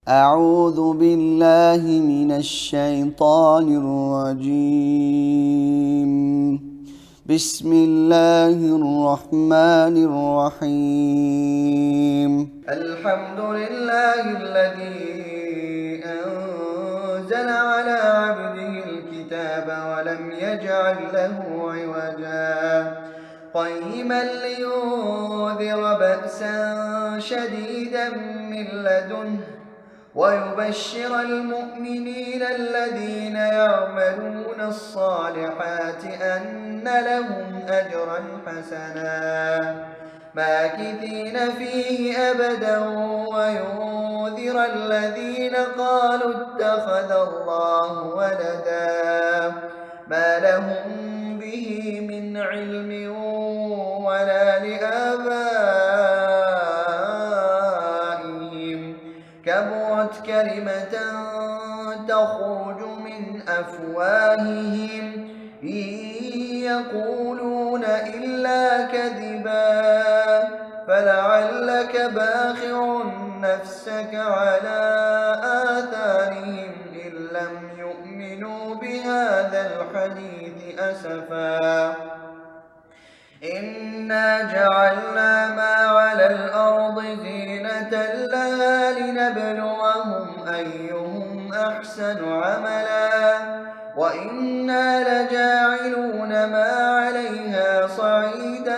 أعوذ بالله من الشيطان الرجيم. بسم الله الرحمن الرحيم. الحمد لله الذي أنزل على عبده الكتاب ولم يجعل له عوجا قيما لينذر بأسا شديدا من لدنه ويبشر المؤمنين الذين يعملون الصالحات أن لهم أجرا حسنا ماكثين فيه أبدا وينذر الذين قالوا اتخذ الله ولدا ما لهم به من علم ولا لآبائهم كبرت كلمة تخرج من أفواههم إن يقولون إلا كذبا فلعلك باخع نفسك على آثارهم إن لم يؤمنوا بهذا الحديث أسفا إنا جعلنا ما على الأرض زينة لها لنبلوهم أيهم أحسن عملا وإنا لجاعلون ما عليها صعيدا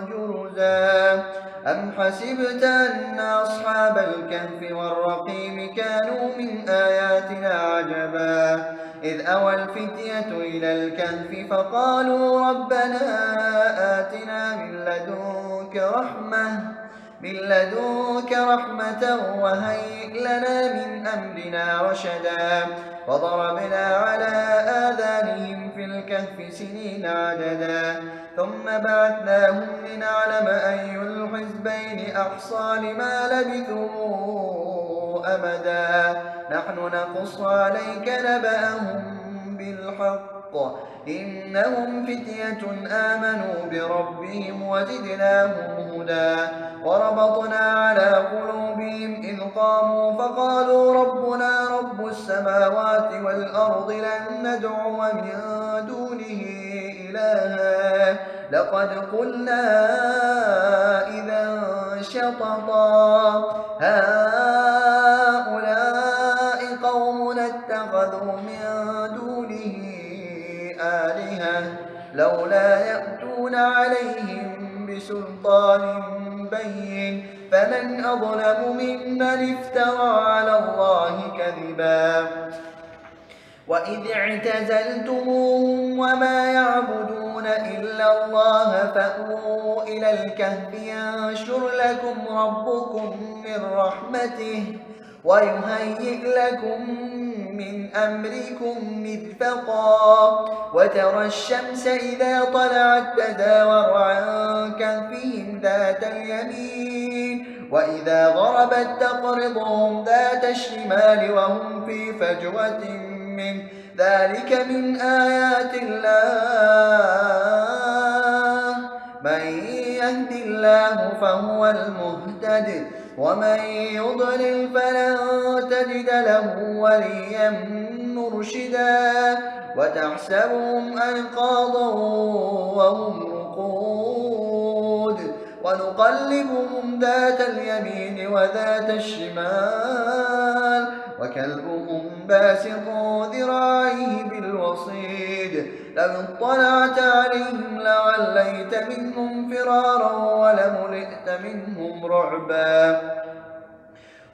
جرزا أم حسبت أن أصحاب الكهف والرقيم كانوا من آياتنا عجبا إذ أوى الفتية إلى الكهف فقالوا ربنا آتنا من لدنك رحمة وهيئ لنا من أمرنا رشدا فضربنا على آذانهم في الكهف سنين عددا ثم بعثناهم لنعلم أي الحزبين أحصى لما لبثوا أمدا نحن نقص عليك نبأهم بالحق إنهم فتية آمنوا بربهم وزدناهم هدى وربطنا على قلوبهم إذ قاموا فقالوا ربنا رب السماوات والأرض لن ندعو من دونه إلها لقد قلنا إذا شططا هؤلاء قومنا اتخذوا من دونه آلهة لولا يأتون عليهم بسلطان بين فمن أظلم ممن افترى على الله كذبا وإذ اعتزلتموهم وما يعبدون إلا الله فأووا إلى الكهف ينشر لكم ربكم من رحمته ويهيئ لكم من أمركم مرفقا وترى الشمس إذا طلعت تزاور عن كهفهم ذات اليمين وإذا غربت تقرضهم ذات الشمال وهم في فجوة منه ذلك من آيات الله من يهد الله فهو المهتد ومن يضلل فلن تجد له وليا مرشدا وتحسبهم أيقاظا وهم رقود ونقلبهم ذات اليمين وذات الشمال وكلبهم باسط ذراعيه بالوصيد لو اطلعت عليهم لوليت منهم فرارا ولملئت منهم رعبا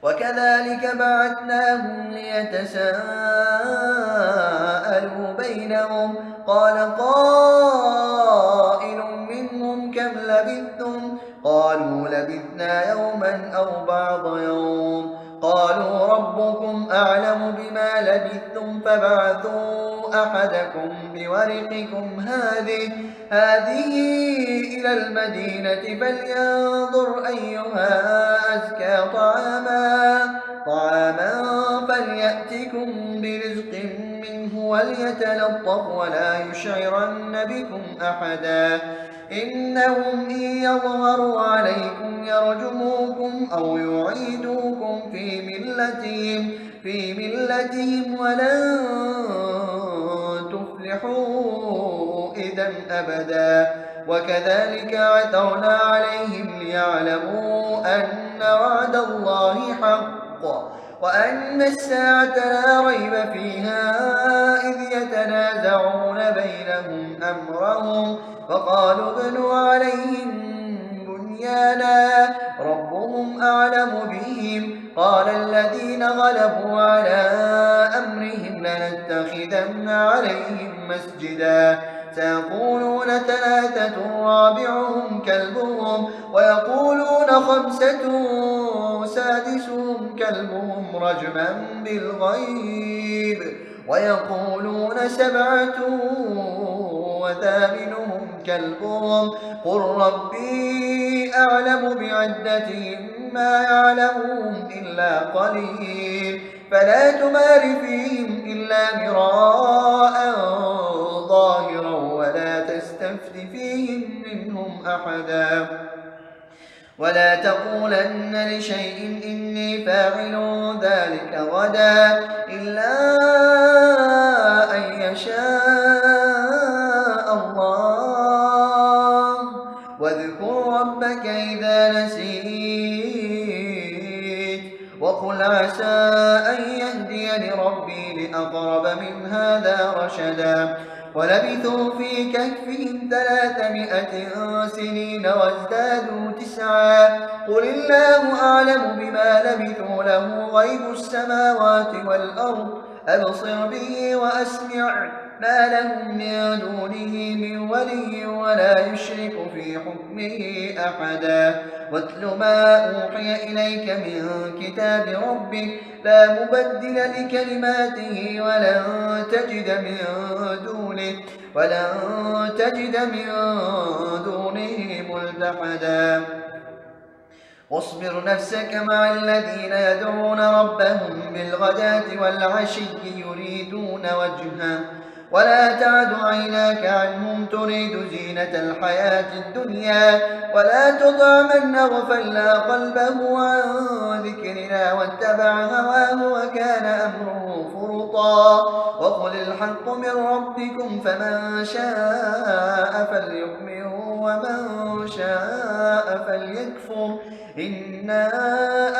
وكذلك بعثناهم ليتساءلوا بينهم قال قائل منهم كم لبثتم قالوا لبثنا يوما أو بعض يوم قالوا ربكم أعلم بما لبثتم فابعثوا أحدكم بورقكم هذه إلى المدينة فلينظر أيها أزكى طعاما فليأتكم برزق منه وليتلطف ولا يشعرن بكم أحدا إنهم إن يظهروا عليكم يرجموكم أو يعيدوكم في ملتهم ولن تفلحوا إذا أبدا. وكذلك عثرنا عليهم ليعلموا أن وعد الله حق وأن الساعة لا ريب فيها إذ يتنازعون بينهم أمرهم فقالوا ابنوا عليهم بنيانا ربهم أعلم بهم قال الذين غلبوا على أمرهم لنتخذن عليهم مسجدا سيقولون ثلاثة رابعهم كلبهم ويقولون خمسة سادسهم كلبهم رجما بالغيب ويقولون سبعة وثامنهم كلبهم قل ربي أعلم بعدتهم ما يعلمهم إلا قليل فلا تمار فيهم إلا مراء ظاهرا ولا تستفت فيهم منهم أحدا ولا تقولن لشيء إني فاعل ذلك غدا إلا أن يشاء الله واذكر ربك إذا نسيت وقل عسى أن يهديني ربي لأقرب من هذا رشدا ولبثوا في كهفهم 300 سنين وازدادوا 9 قل الله أعلم بما لبثوا له غيب السماوات والأرض أبصر به وأسمع ما لهم من دونه من ولي ولا يشرك في حكمه أحدا واتل ما أوحي إليك من كتاب ربك لا مبدل لكلماته ولن تجد من دونه ملتحدا واصبر نفسك مع الذين يدعون ربهم بالغداة والعشي يريدون وجهه ولا تعد عيناك عنهم تريد زينة الحياة الدنيا ولا تطع من أغفلنا قلبه عن ذكرنا واتبع هواه وكان أمره فرطا وقل الحق من ربكم فمن شاء فليؤمن ومن شاء فليكفر إنا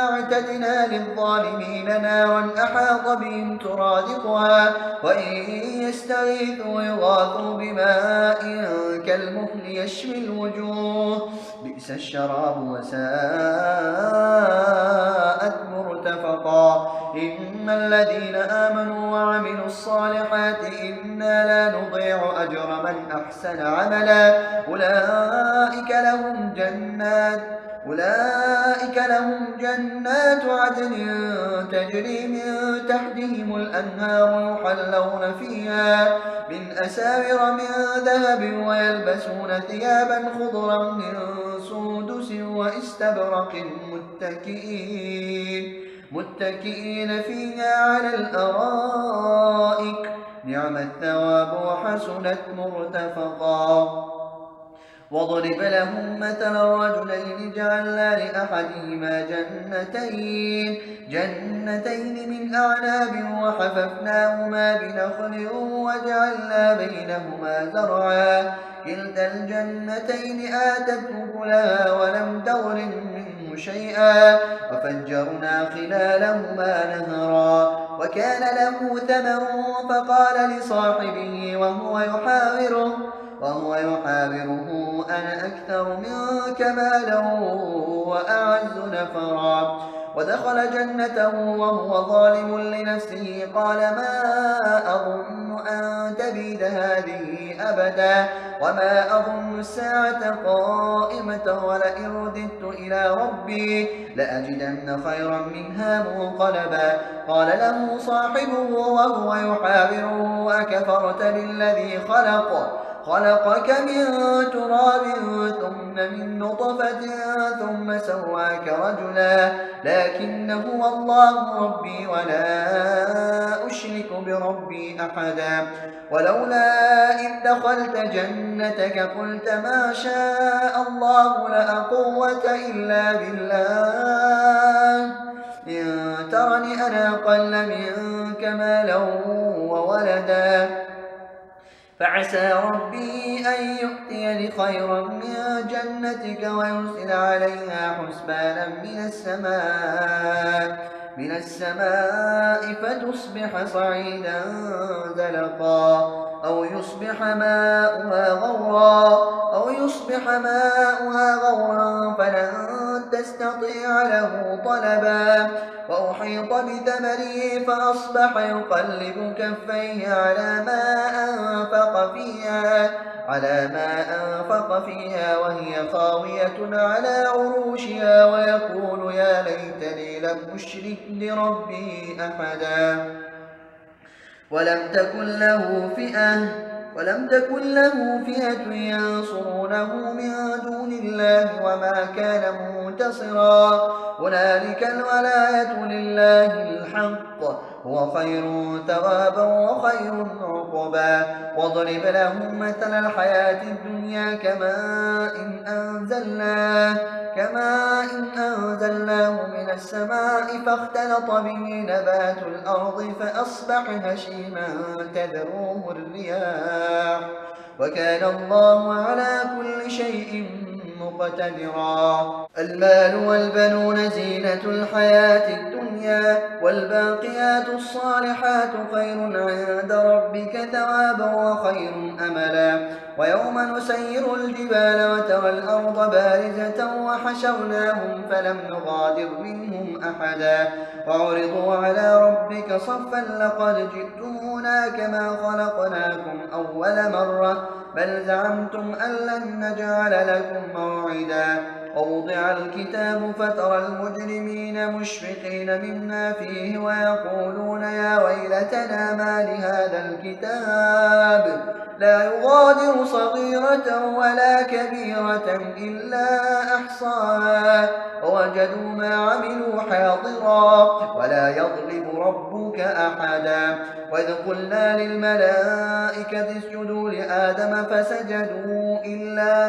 أعتدنا للظالمين نارا أحاط بهم ترادقها وإن يستغيثوا يغاثوا بماء كالمهل يشوي الوجوه بئس الشراب وساءت مرتفقا إن الذين آمنوا وعملوا الصالحات إنا لا نضيع أجر من أحسن عملا أولئك لهم جنات عدن تجري من تحتهم الأنهار يحلون فيها من أساور من ذهب ويلبسون ثيابا خضرا من سندس واستبرق متكئين فيها على الأرائك نعم الثواب وحسنت مرتفقا واضرب لهم مثلا الرجلين جعلنا لأحدهما جنتين من أعناب وحففناهما بنخل وجعلنا بينهما زرعا كلتا الجنتين آتت أكلها ولم تظلم منه شيئا وفجرنا خلالهما نهرا وكان له ثمر فقال لصاحبه وهو يحاوره أنا أكثر منك مالا وأعز نفرا ودخل جنته وهو ظالم لنفسه قال ما أظن أن تبيد هذه أبدا وما أظن الساعة قائمة ولئن رددت إلى ربي لأجدن خيرا منها منقلبا قال له صاحبه وهو يحاوره أكفرت بالذي خلق خلقك من تراب ثم من نطفة ثم سواك رجلا لكن هو الله ربي ولا أشرك بربي أحدا ولولا إذ دخلت جنتك قلت ما شاء الله لا قوة إلا بالله إن ترني أنا أقل منك مالا وولدا فعسى ربي أن يؤتيني خيرا من جنتك ويرسل عليها حسبانا من السماء فتصبح صعيدا زلقا أو يصبح ماؤها غورا فلن تستطيع له طلبا وأحيط بثمره فأصبح يقلب كفيه على ما أنفق فيها وهي خاوية على عروشها ويقول يا ليتني لم أشرك بربي أحدا ولم تكن له فئة ينصرونه من دون الله وما كان منتصرا هنالك الولاية لله الحق هو خير ثوابا وخير عقبا واضرب لهم مثل الحياة الدنيا كماء إن أنزلناه من السماء فاختلط به نبات الأرض فأصبح هشيما تذروه الرياح وكان الله على كل شيء مقتدرا المال والبنون زينة الحياة الدنيا والباقيات الصالحات خير عند ربك ثوابا وخير أملا ويوم نسير الجبال وترى الأرض بارزة وحشرناهم فلم نغادر منهم أحدا وعرضوا على ربك صفا لقد جئتمونا كما خلقناكم أول مرة بل زعمتم أن لن نجعل لكم موعدا ووضع الكتاب فترى المجرمين مشفقين مما فيه ويقولون يا ويلتنا ما لهذا الكتاب لا يغادر صغيرة ولا كبيرة إلا أحصاها ووجدوا ما عملوا حاضرا ولا يظلم ربك أحدا وإذ قلنا للملائكة اسجدوا لآدم فسجدوا إلا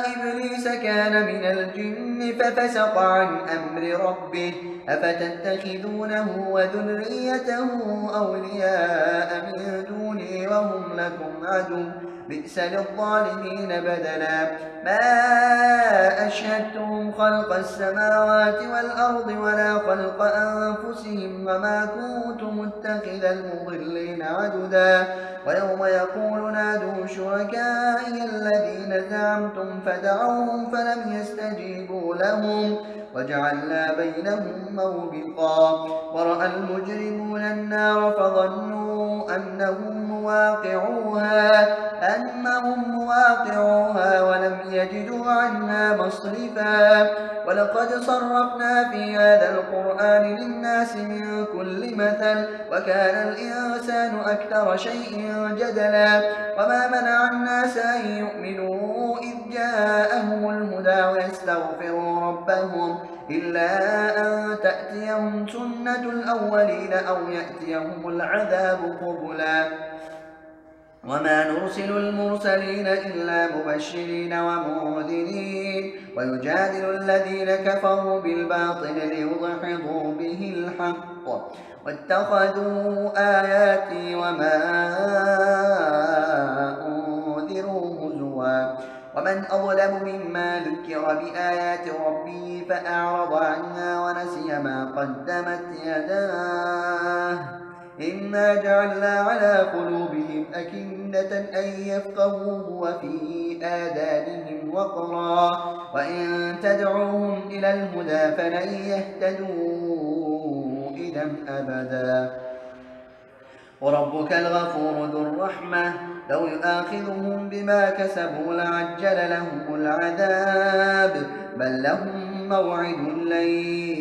إبليس كان من الجن ففسق عن أمر ربه أفتتخذونه وذريته أولياء من دوني وهم لكم عدو بئس للظالمين بدلا ما أشهدتهم خلق السماوات والأرض ولا خلق أنفسهم وما كنت متخذ المضلين عددا ويوم يقول نادوا شركائي الذين زعمتم فدعوهم فلم يستجيبوا لهم وجعلنا بينهم موبقا ورأى المجرمون النار فظنوا أنهم مواقعوها ولم يجدوا عنها مصرفا ولقد صرفنا في هذا القرآن للناس من كل مثل وكان الإنسان أكثر شيء جدلا وما منع الناس أن يؤمنوا إذ جاءهم الهدى ويستغفروا ربهم إلا أن تأتيهم سنة الأولين أو يأتيهم العذاب قبلا وما نرسل المرسلين إلا مبشرين ومنذرين ويجادل الذين كفروا بالباطل ليضحضوا به الحق واتخذوا آياتي وما أنذروا هزوا ومن أظلم مما ذكر بآيات ربه فأعرض عنها ونسي ما قدمت يداه إنا جعلنا على قلوبهم أكنة أن يفقهوه وفي آذانهم وقرا وإن تدعوهم إلى الهدى فلن يهتدوا إذا أبدا وربك الغفور ذو الرحمة لو يؤاخذهم بما كسبوا لعجل لهم العذاب بل لهم موعد لن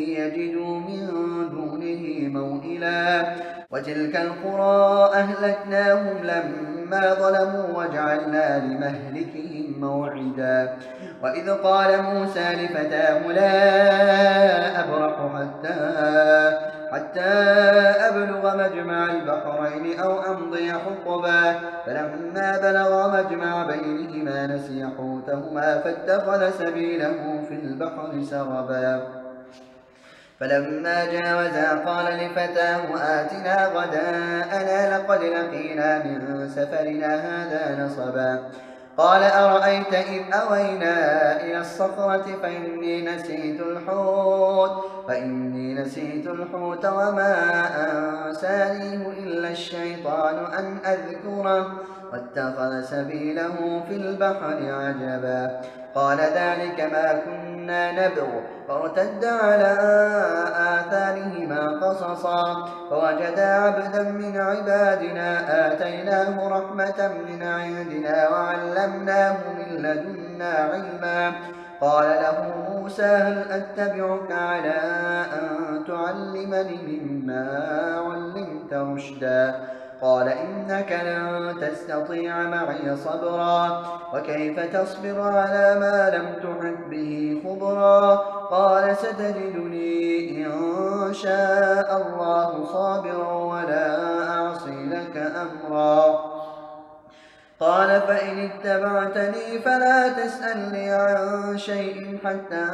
يجدوا من دونه موئلا وتلك القرى أهلكناهم لما ظلموا وجعلنا لمهلكهم موعدا وإذ قال موسى لفتاه لا أبرح حتى أبلغ مجمع البحرين أو أمضي حقبا فلما بلغ مجمع بينهما نسي حوتهما فاتخذ سبيله في البحر سربا فلما جاوزا قال لفتاه آتنا غداءنا لقد لقينا من سفرنا هذا نصبا قال أرأيت إذ أوينا إلى الصخرة فإني نسيت الحوت وما أنسانيه إلا الشيطان أن أذكره واتخذ سبيله في البحر عجبا قال ذلك ما كنا نبغ فارتد على آثارهما قصصا فوجدا عبدا من عبادنا آتيناه رحمة من عندنا وعلمناه من لدنا علما قال له موسى هل أتبعك على أن تعلمني مما علمت رشدا قال إنك لن تستطيع معي صبرا وكيف تصبر على ما لم تحط به خبرا قال ستجدني إن شاء الله صابرا ولا أعصي لك أمرا قال فإن اتبعتني فلا تسألني عن شيء حتى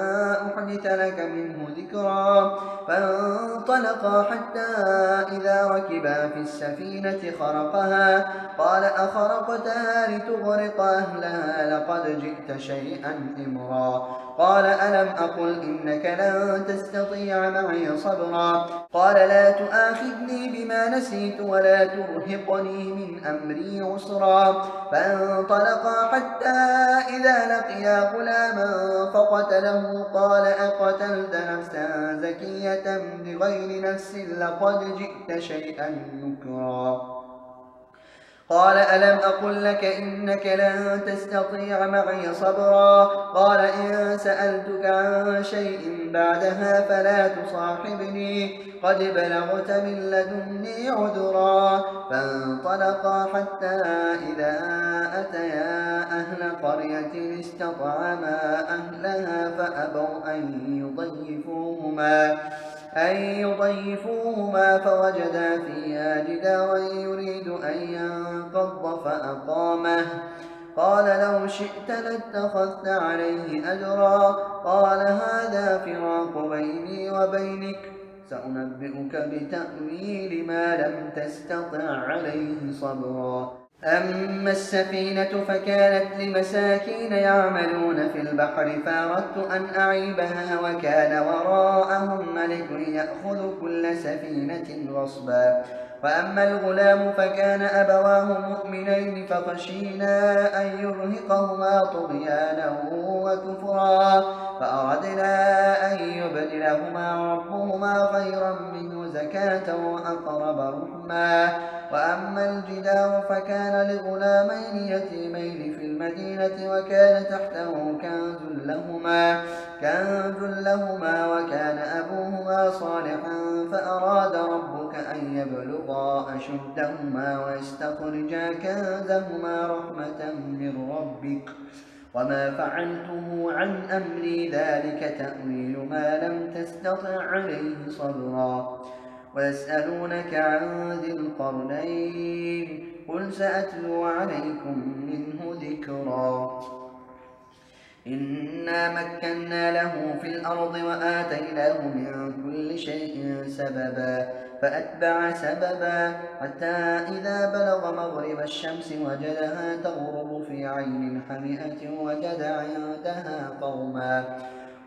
أحدث لك منه ذكرا فانطلقا حتى إذا ركبا في السفينة خرقها قال أخرقتها لتغرق أهلها لقد جئت شيئا إمرا قال ألم أقل إنك لن تستطيع معي صبرا قال لا تؤاخذني بما نسيت ولا ترهقني من أمري عسرا فانطلقا حتى إذا لقيا غلاما فقتله قال أقتلت نفسا زكية بغير نفس لقد جئت شيئا نكرا قال ألم أقل لك إنك لن تستطيع معي صبرا قال إن سألتك عن شيء بعدها فلا تصاحبني قد بلغت من لدني عذرا فانطلقا حتى إذا أتيا أهل قرية استطعما أهلها فأبوا أن يضيفوهما فوجدا فيها جدارا يريد أن ينقض فأقامه قال لو شئت لاتخذت عليه أجرا قال هذا فراق بيني وبينك سأنبئك بتأويل ما لم تستطع عليه صبرا أما السفينة فكانت لمساكين يعملون في البحر فأردت أن أعيبها وكان وراءهم ملك يأخذ كل سفينة غصبا وأما الغلام فكان أبواه مؤمنين فخشينا أن يرهقهما طغيانا وكفرا فأردنا أن يبدلهما ربهما خيرا منه زكاة وأقرب رحما وأما الجدار فكان لغلامين يتيمين في المدينة وكان تحته كنز لهما وكان أبوهما صالحا فأراد ربك أن يبلغا أشدهما ويستخرجا كنزهما رحمة من ربك وما فعلته عن أمري ذلك تأويل ما لم تستطع عليه صبرا ويسألونك عن ذي القرنين قل سأتلو عليكم منه ذكرا إنا مكنا له في الأرض وآتيناه من كل شيء سببا فأتبع سببا حتى إذا بلغ مغرب الشمس وجدها تغرب في عين حمئة وجد عندها قوما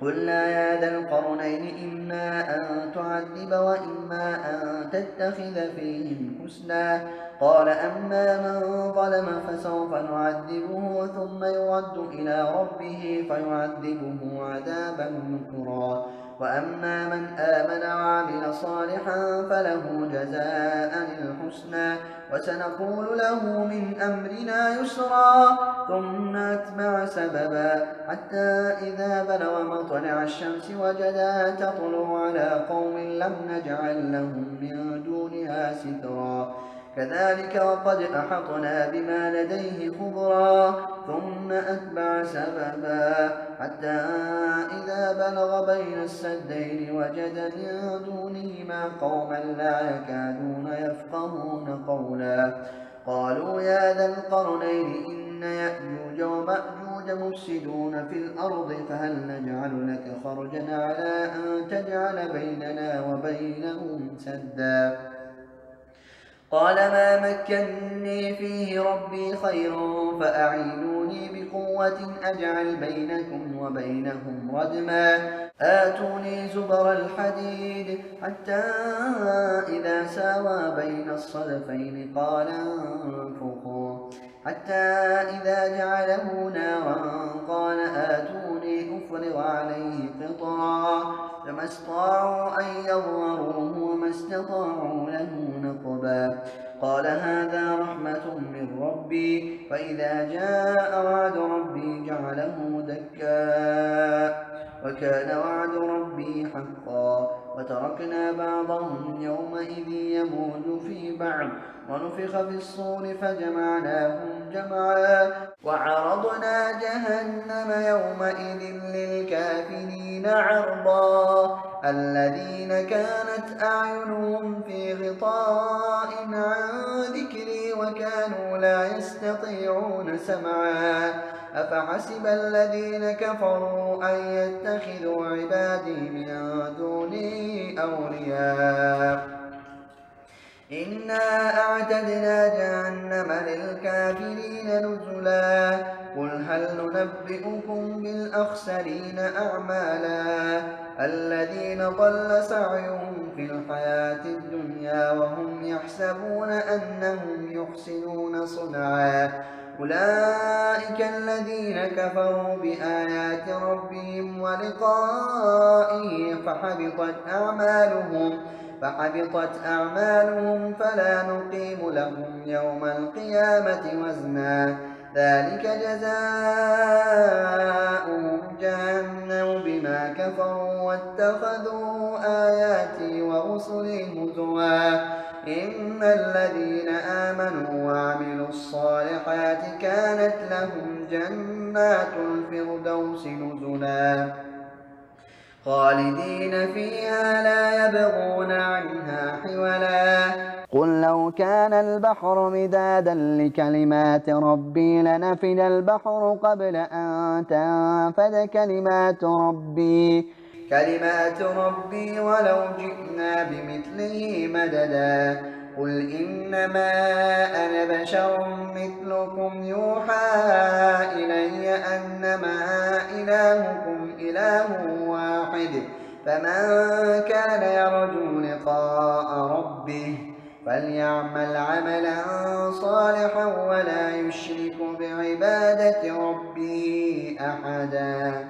قلنا يا ذا القرنين إما أن تعذب وإما أن تتخذ فيهم حسنا قال أما من ظلم فسوف نعذبه ثم يرد إلى ربه فيعذبه عذابا نكرا وأما من آمن وعمل صالحا فله جزاء الحسنى وسنقول له من أمرنا يسرا ثم أتبع سببا حتى إذا بلغ مطلع الشمس وجدها تطلع على قوم لم نجعل لهم من دونها سترا كذلك وقد أحطنا بما لديه خبرا ثم أتبع سببا حتى إذا بلغ بين السدين وجد من دونهما قوما لا يكادون يفقهون قولا قالوا يا ذا القرنين إن يأجوج ومأجوج مفسدون في الأرض فهل نجعل لك خرجا على أن تجعل بيننا وبينهم سدا قال ما مكني فيه ربي خير فأعينوني بقوة أجعل بينكم وبينهم ردما آتوني زبر الحديد حتى إذا ساوى بين الصدفين قال انفخوا حتى إذا جعله نارا قال آتوني أفرغ عليه قطرا فما استطاعوا أن يظهروه وما استطاعوا له نقبا قال هذا رحمة من ربي فإذا جاء وعد ربي جعله دكا وكان وعد ربي حقا وتركنا بعضهم يومئذ يموج في بعض ونفخ في الصور فجمعناهم جمعا وعرضنا جهنم يومئذ للكافرين عرضا الذين كانت أعينهم في غطاء عن ذكري وكانوا لا يستطيعون سمعا أفحسب الذين كفروا أن يتخذوا عبادي من دوني أولياء إنا أعتدنا جهنم للكافرين نزلا قل هل ننبئكم بالأخسرين أعمالا الذين ضل سعيهم في الحياة الدنيا وهم يحسبون أنهم يحسنون صنعا أولئك الذين كفروا بآيات ربهم ولقائه فحبطت أعمالهم فلا نقيم لهم يوم القيامة وزنا ذلك جزاؤهم جهنم بما كفروا واتخذوا آياتي ورسلي هزوا إن الذين آمنوا وعملوا الصالحات كانت لهم جنات الفردوس نزلا خالدين فيها لا يبغون عنها حولا قل لو كان البحر مدادا لكلمات ربي لنفد البحر قبل أن تنفد كلمات ربي ولو جئنا بمثله مددا قل إنما أنا بشر مثلكم يوحى إلي أنما إلهكم إله واحد فمن كان يرجو لقاء ربه فليعمل عملا صالحا ولا يشرك بعبادة ربه أحدا